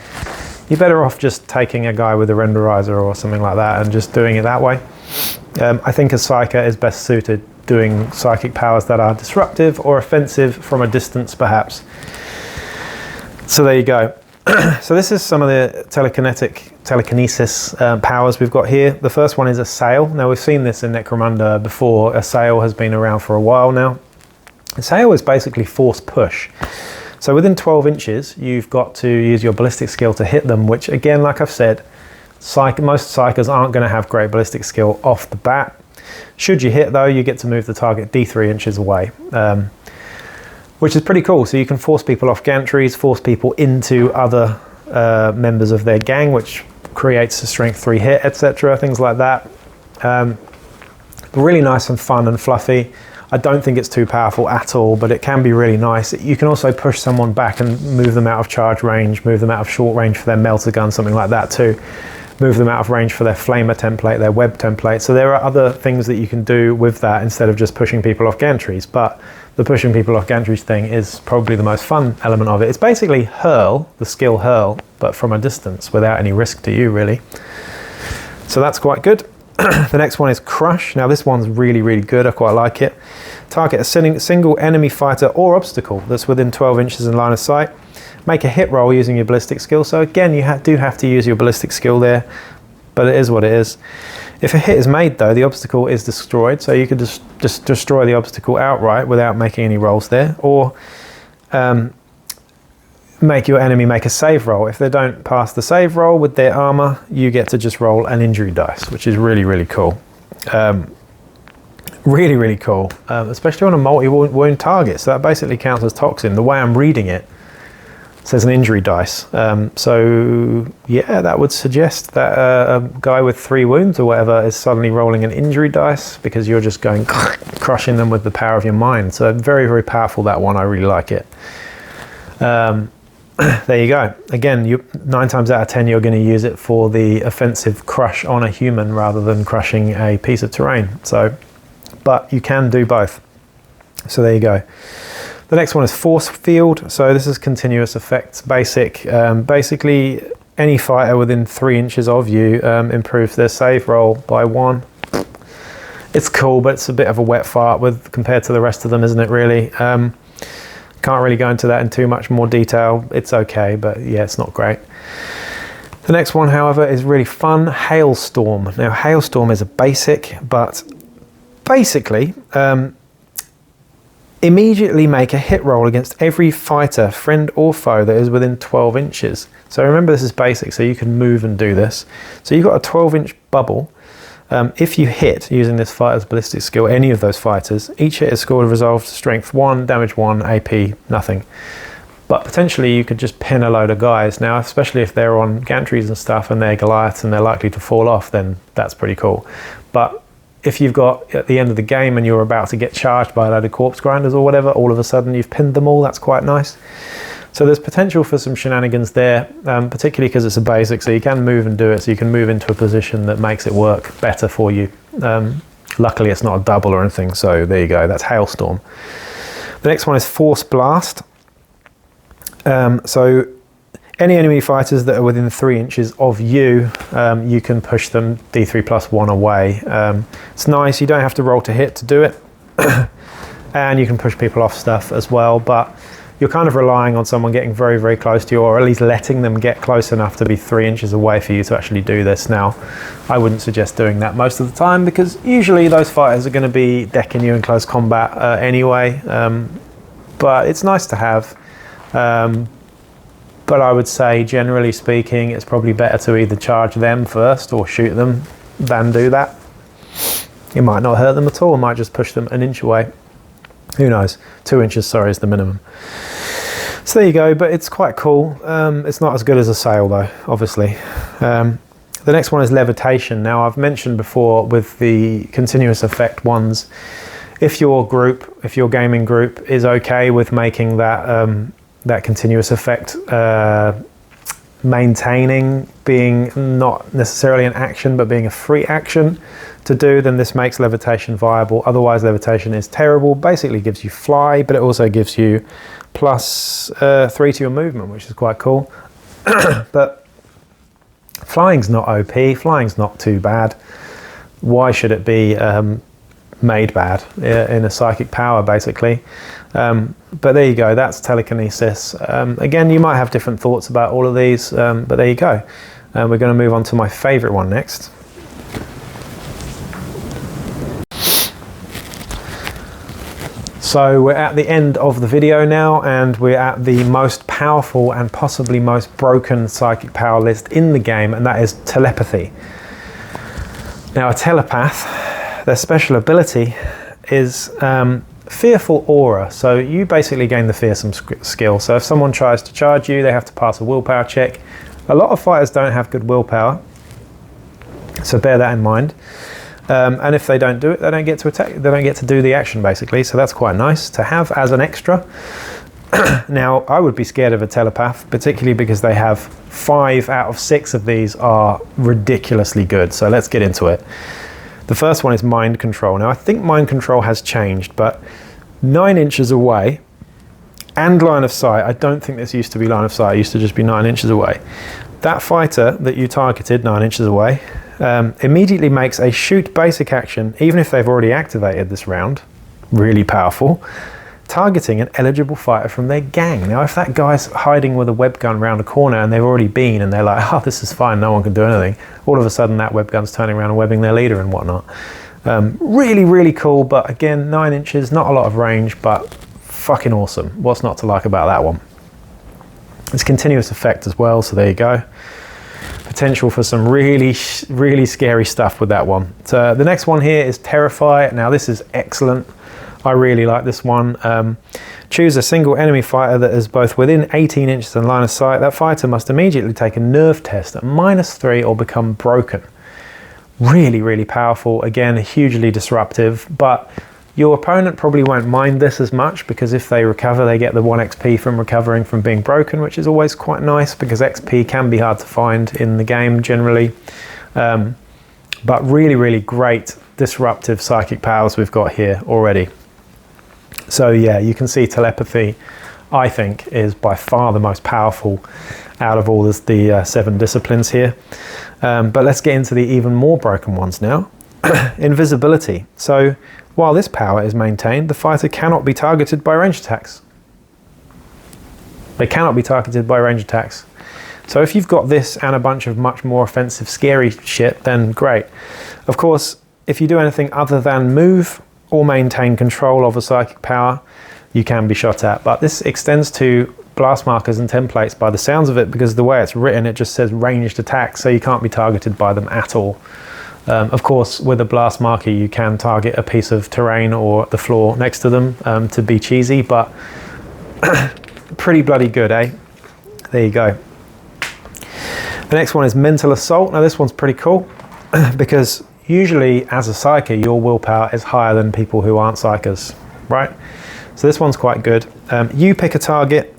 Speaker 1: you're better off just taking a guy with a renderizer or something like that and just doing it that way. I think a Psyker is best suited doing psychic powers that are disruptive or offensive from a distance, perhaps. So there you go. So this is some of the telekinesis powers we've got here. The first one is Assail. Now we've seen this in Necromunda before. Assail has been around for a while now. Assail is basically force push. So within 12 inches, you've got to use your ballistic skill to hit them, which again, like I've said, most Psychers aren't going to have great ballistic skill off the bat. Should you hit though, you get to move the target D3 inches away, which is pretty cool. So you can force people off gantries, force people into other members of their gang, which creates a strength 3 hit, etc., things like that. Really nice and fun and fluffy. I don't think it's too powerful at all, but it can be really nice. You can also push someone back and move them out of charge range, move them out of short range for their melter gun, something like that too. Move them out of range for their flamer template, their web template. So there are other things that you can do with that instead of just pushing people off gantries. But the pushing people off gantries thing is probably the most fun element of it. It's basically hurl, the skill hurl, but from a distance without any risk to you really. So that's quite good. The next one is Crush. Now this one's really, really good. I quite like it. Target a single enemy fighter or obstacle that's within 12 inches in line of sight. Make a hit roll using your ballistic skill. So again, you do have to use your ballistic skill there, but it is what it is. If a hit is made though, the obstacle is destroyed. So you could just destroy the obstacle outright without making any rolls there, or make your enemy make a save roll. If they don't pass the save roll with their armor, you get to just roll an injury dice, which is really, really cool. Really, really cool, especially on a multi-wound target. So that basically counts as toxin. The way I'm reading it, says an injury dice. So yeah, that would suggest that a guy with 3 wounds or whatever is suddenly rolling an injury dice because you're just going crushing them with the power of your mind. So very, very powerful, that one. I really like it. There you go. Again, 9 times out of 10 you're going to use it for the offensive crush on a human rather than crushing a piece of terrain. So, but you can do both. So there you go. The next one is Force Field. So this is continuous effects basic. Basically, any fighter within 3 inches of you improves their save roll by 1. It's cool, but it's a bit of a wet fart compared to the rest of them, isn't it, really? Can't really go into that in too much more detail. It's okay, but yeah, it's not great. The next one, however, is really fun. Hailstorm. Now, Hailstorm is a basic, but basically, immediately make a hit roll against every fighter, friend or foe, that is within 12 inches. So remember, this is basic, so you can move and do this. So you've got a 12-inch bubble. If you hit using this fighter's ballistic skill, any of those fighters, each hit is scored resolved strength 1, damage 1, AP nothing. But potentially you could just pin a load of guys. Now, especially if they're on gantries and stuff and they're Goliaths and they're likely to fall off, then that's pretty cool. But if you've got at the end of the game and you're about to get charged by a load of corpse grinders or whatever, all of a sudden you've pinned them all. That's quite nice. So there's potential for some shenanigans there, particularly because it's a basic, so you can move and do it, so you can move into a position that makes it work better for you. Luckily it's not a double or anything, so there you go, that's Hailstorm. The next one is Force Blast. So any enemy fighters that are within 3 inches of you, you can push them D3+1 away. It's nice, you don't have to roll to hit to do it, and you can push people off stuff as well, but you're kind of relying on someone getting very, very close to you, or at least letting them get close enough to be 3 inches away for you to actually do this. Now, I wouldn't suggest doing that most of the time because usually those fighters are going to be decking you in close combat anyway, but it's nice to have. But I would say, generally speaking, it's probably better to either charge them first or shoot them than do that. It might not hurt them at all, it might just push them an inch away. Who knows? 2 inches, sorry, is the minimum. So there you go, but it's quite cool. It's not as good as a sail though, obviously. The next one is Levitation. Now, I've mentioned before with the continuous effect ones, if your gaming group is okay with making that that continuous effect maintaining being not necessarily an action but being a free action to do, then this makes Levitation viable. Otherwise, Levitation is terrible. Basically gives you fly, but it also gives you +3 to your movement, which is quite cool. But flying's not OP, flying's not too bad. Why should it be made bad in a psychic power, basically? But there you go, that's telekinesis. Again, you might have different thoughts about all of these, but there you go. We're going to move on to my favorite one next. So we're at the end of the video now, and we're at the most powerful and possibly most broken psychic power list in the game, and that is Telepathy. Now, a telepath, their special ability is Fearful Aura. So you basically gain the fearsome skill. So if someone tries to charge you, they have to pass a willpower check. A lot of fighters don't have good willpower, so bear that in mind. And if they don't do it, they don't get to attack. They don't get to do the action, basically. So that's quite nice to have as an extra. Now, I would be scared of a telepath, particularly because they have 5 out of 6 of these are ridiculously good. So let's get into it. The first one is Mind Control. Now, I think Mind Control has changed, but 9 inches away and line of sight. I don't think this used to be line of sight. It used to just be 9 inches away. That fighter that you targeted 9 inches away immediately makes a shoot basic action, even if they've already activated this round. Really powerful. Targeting an eligible fighter from their gang. Now, if that guy's hiding with a web gun around a corner and they've already been and they're like, oh, this is fine, no one can do anything, all of a sudden that web gun's turning around and webbing their leader and whatnot. Really, really cool, but again, 9 inches, not a lot of range, but fucking awesome. What's not to like about that one? It's continuous effect as well, so there you go. Potential for some really, really scary stuff with that one. So the next one here is Terrify. Now, this is excellent. I really like this one. Choose a single enemy fighter that is both within 18 inches and line of sight. That fighter must immediately take a nerve test at -3 or become broken. Really, really powerful. Again, hugely disruptive, but your opponent probably won't mind this as much, because if they recover, they get the 1 XP from recovering from being broken, which is always quite nice, because XP can be hard to find in the game generally. But really, really great disruptive psychic powers we've got here already. So yeah, you can see Telepathy, I think, is by far the most powerful out of all the 7 disciplines here. But let's get into the even more broken ones now. Invisibility. So while this power is maintained, the fighter cannot be targeted by range attacks. They cannot be targeted by range attacks. So if you've got this and a bunch of much more offensive, scary shit, then great. Of course, if you do anything other than move or maintain control of a psychic power, you can be shot at. But this extends to blast markers and templates by the sounds of it, because the way it's written, it just says ranged attacks, so you can't be targeted by them at all. Of course, with a blast marker, you can target a piece of terrain or the floor next to them to be cheesy, but pretty bloody good, eh? There you go. The next one is Mental Assault. Now this one's pretty cool because usually as a Psyker, your willpower is higher than people who aren't Psykers, right? So this one's quite good. You pick a target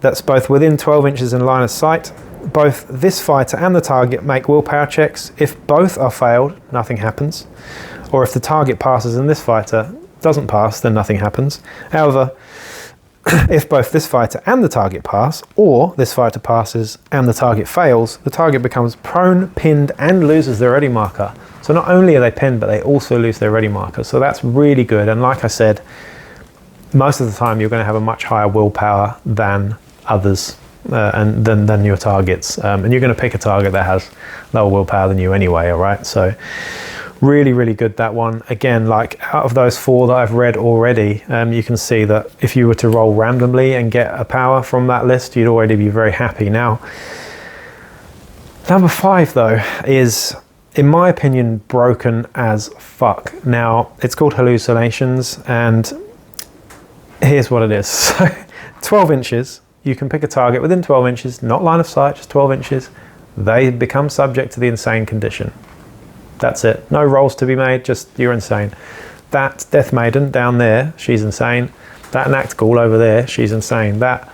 Speaker 1: that's both within 12 inches in line of sight. Both this fighter and the target make willpower checks. If both are failed, nothing happens. Or if the target passes and this fighter doesn't pass, then nothing happens. However, if both this fighter and the target pass, or this fighter passes and the target fails, the target becomes prone, pinned, and loses their ready marker. So not only are they pinned, but they also lose their ready marker. So that's really good. And like I said, most of the time you're going to have a much higher willpower than others and than your targets. And you're going to pick a target that has lower willpower than you anyway, all right? So really, really good, that one. Again, like out of those 4 that I've read already, you can see that if you were to roll randomly and get a power from that list, you'd already be very happy. Now, number 5 though is, in my opinion, broken as fuck. Now, it's called Hallucinations, and here's what it is. So 12 inches, you can pick a target within 12 inches, not line of sight, just 12 inches. They become subject to the insane condition. That's it. No rolls to be made, just you're insane. That Death Maiden down there, she's insane. That Nactgul over there, she's insane. That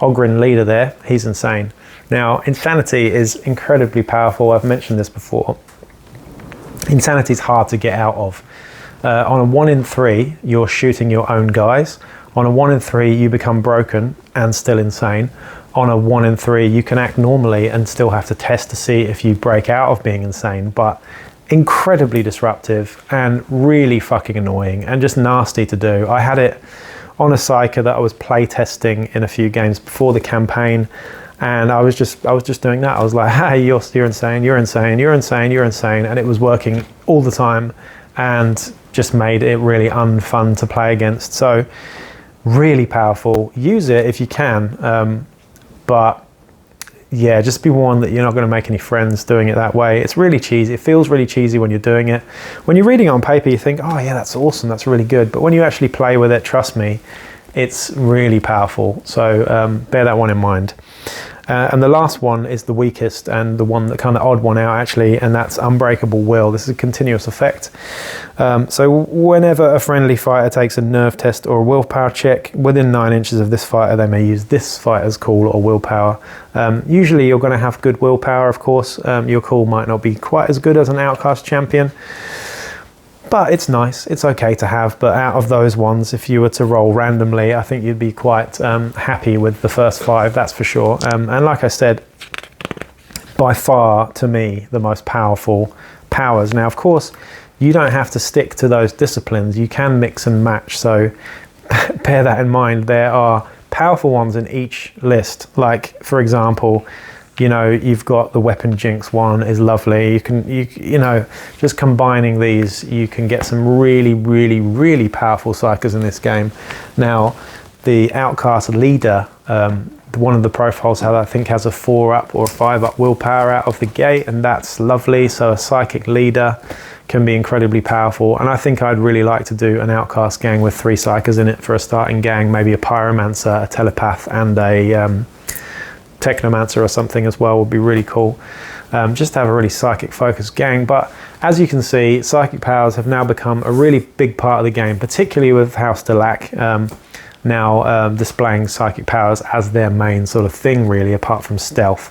Speaker 1: Ogryn leader there, he's insane. Now, Insanity is incredibly powerful. I've mentioned this before. Insanity is hard to get out of. On a 1 in 3, you're shooting your own guys. On a 1 in 3, you become broken and still insane. On a 1 in 3, you can act normally and still have to test to see if you break out of being insane, but incredibly disruptive and really fucking annoying and just nasty to do. I had it on a Psyker that I was play testing in a few games before the campaign, and I was just doing that. I was like, hey, you're insane, you're insane, you're insane, you're insane, and it was working all the time and just made it really unfun to play against. So really powerful. Use it if you can, but yeah, just be warned that you're not going to make any friends doing it that way. It's really cheesy. It feels really cheesy when you're doing it. When you're reading it on paper, you think, oh yeah, that's awesome, that's really good. But when you actually play with it, trust me, it's really powerful. So bear that one in mind. And the last one is the weakest and the one that kind of odd one out actually, and that's Unbreakable Will. This is a continuous effect. So whenever a friendly fighter takes a nerve test or a willpower check within 9 inches of this fighter, they may use this fighter's call or willpower. Usually you're going to have good willpower, of course. Your call might not be quite as good as an Outcast champion, but it's nice, it's okay to have. But out of those ones, if you were to roll randomly, I think you'd be quite happy with the first 5, that's for sure. And like I said, by far, to me, the most powerful powers. Now, of course, you don't have to stick to those disciplines. You can mix and match, so bear that in mind. There are powerful ones in each list. Like, for example, you know, you've got the Weapon Jinx one is lovely. You know, just combining these, you can get some really, really, really powerful Psychers in this game. Now, the Outcast Leader, one of the profiles I think has a 4 up or a 5 up willpower out of the gate, and that's lovely. So a Psychic Leader can be incredibly powerful. And I think I'd really like to do an Outcast gang with 3 Psyches in it for a starting gang, maybe a Pyromancer, a Telepath, and a Technomancer or something as well would be really cool. Just to have a really psychic focused gang. But as you can see, psychic powers have now become a really big part of the game, particularly with House Delac now displaying psychic powers as their main sort of thing, really, apart from stealth.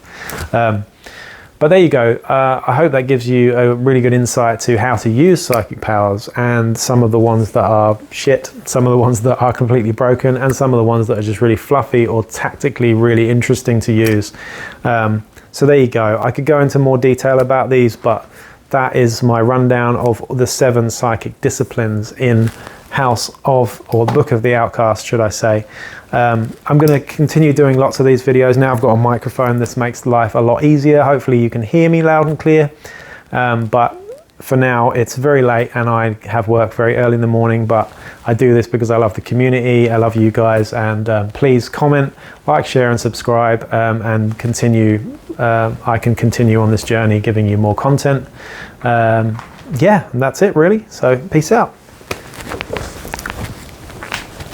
Speaker 1: But there you go. I hope that gives you a really good insight to how to use psychic powers, and some of the ones that are shit, some of the ones that are completely broken, and some of the ones that are just really fluffy or tactically really interesting to use. So there you go. I could go into more detail about these, but that is my rundown of the 7 psychic disciplines in House of, or Book of the Outcast, should I say. I'm going to continue doing lots of these videos. Now I've got a microphone, this makes life a lot easier. Hopefully you can hear me loud and clear. But for now, it's very late and I have work very early in the morning, but I do this because I love the community, I love you guys, and please comment, like, share and subscribe, and continue. I can continue on this journey giving you more content. Yeah, and that's it really. So peace out.